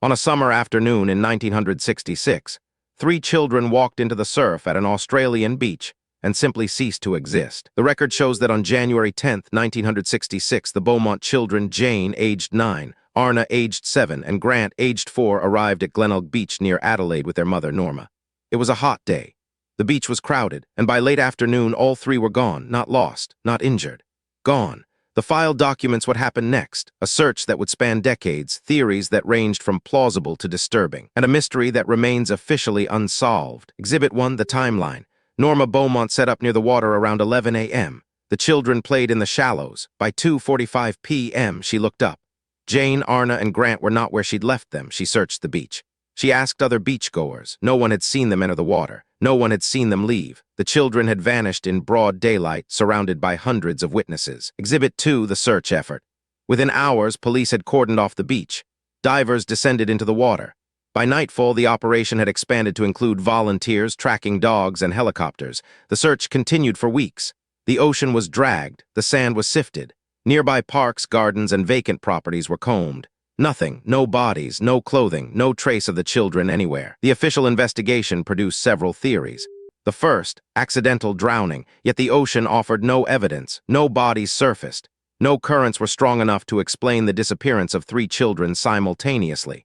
On a summer afternoon in 1966, three children walked into the surf at an Australian beach and simply ceased to exist. The record shows that on January 10, 1966, the Beaumont children, Jane, aged 9, Arnna, aged 7, and Grant, aged 4, arrived at Glenelg Beach near Adelaide with their mother, Norma. It was a hot day. The beach was crowded, and by late afternoon, all three were gone, not lost, not injured. Gone. The file documents what happened next, a search that would span decades, theories that ranged from plausible to disturbing, and a mystery that remains officially unsolved. Exhibit 1, the timeline. Norma Beaumont set up near the water around 11 a.m. The children played in the shallows. By 2:45 p.m., she looked up. Jane, Arnna, and Grant were not where she'd left them. She searched the beach. She asked other beachgoers. No one had seen them enter the water. No one had seen them leave. The children had vanished in broad daylight, surrounded by hundreds of witnesses. Exhibit 2, the search effort. Within hours, police had cordoned off the beach. Divers descended into the water. By nightfall, the operation had expanded to include volunteers, tracking dogs, and helicopters. The search continued for weeks. The ocean was dragged. The sand was sifted. Nearby parks, gardens, and vacant properties were combed. Nothing, no bodies, no clothing, no trace of the children anywhere. The official investigation produced several theories. The first, accidental drowning, yet the ocean offered no evidence. No bodies surfaced. No currents were strong enough to explain the disappearance of three children simultaneously.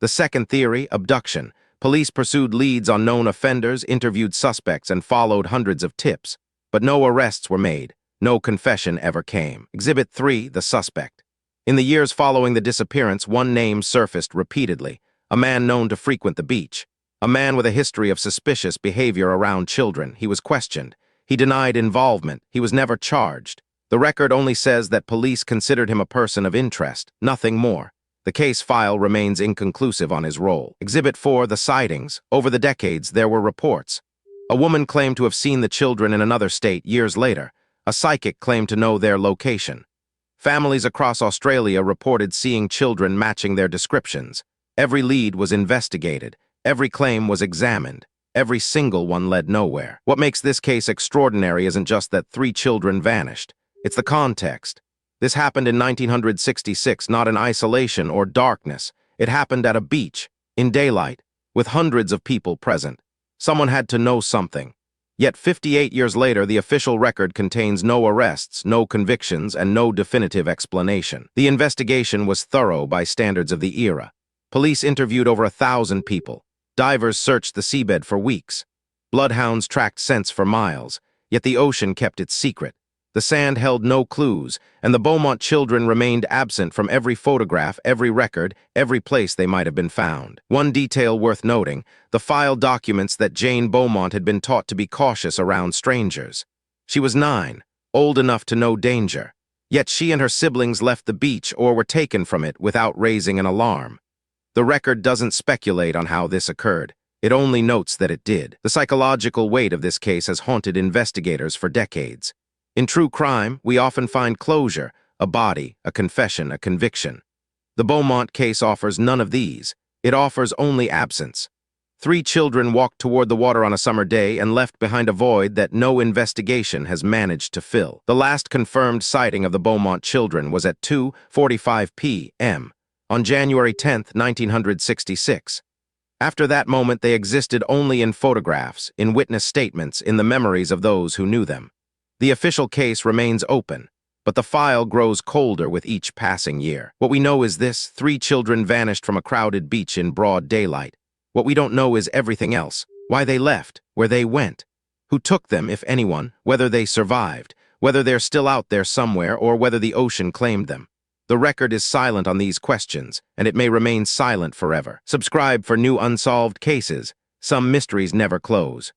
The second theory, abduction. Police pursued leads on known offenders, interviewed suspects, and followed hundreds of tips. But no arrests were made. No confession ever came. Exhibit 3, the suspect. In the years following the disappearance, one name surfaced repeatedly, a man known to frequent the beach, a man with a history of suspicious behavior around children. He was questioned. He denied involvement. He was never charged. The record only says that police considered him a person of interest, nothing more. The case file remains inconclusive on his role. Exhibit 4, the sightings. Over the decades, there were reports. A woman claimed to have seen the children in another state years later. A psychic claimed to know their location. Families across Australia reported seeing children matching their descriptions. Every lead was investigated. Every claim was examined. Every single one led nowhere. What makes this case extraordinary isn't just that three children vanished. It's the context. This happened in 1966, not in isolation or darkness. It happened at a beach, in daylight, with hundreds of people present. Someone had to know something. Yet 58 years later, the official record contains no arrests, no convictions, and no definitive explanation. The investigation was thorough by standards of the era. Police interviewed over 1,000 people. Divers searched the seabed for weeks. Bloodhounds tracked scents for miles, yet the ocean kept its secret. The sand held no clues, and the Beaumont children remained absent from every photograph, every record, every place they might have been found. One detail worth noting, the file documents that Jane Beaumont had been taught to be cautious around strangers. She was 9, old enough to know danger, yet she and her siblings left the beach or were taken from it without raising an alarm. The record doesn't speculate on how this occurred. It only notes that it did. The psychological weight of this case has haunted investigators for decades. In true crime, we often find closure, a body, a confession, a conviction. The Beaumont case offers none of these. It offers only absence. Three children walked toward the water on a summer day and left behind a void that no investigation has managed to fill. The last confirmed sighting of the Beaumont children was at 2:45 p.m. on January 10, 1966. After that moment, they existed only in photographs, in witness statements, in the memories of those who knew them. The official case remains open, but the file grows colder with each passing year. What we know is this: three children vanished from a crowded beach in broad daylight. What we don't know is everything else: why they left, where they went, who took them, if anyone, whether they survived, whether they're still out there somewhere, or whether the ocean claimed them. The record is silent on these questions, and it may remain silent forever. Subscribe for new unsolved cases. Some mysteries never close.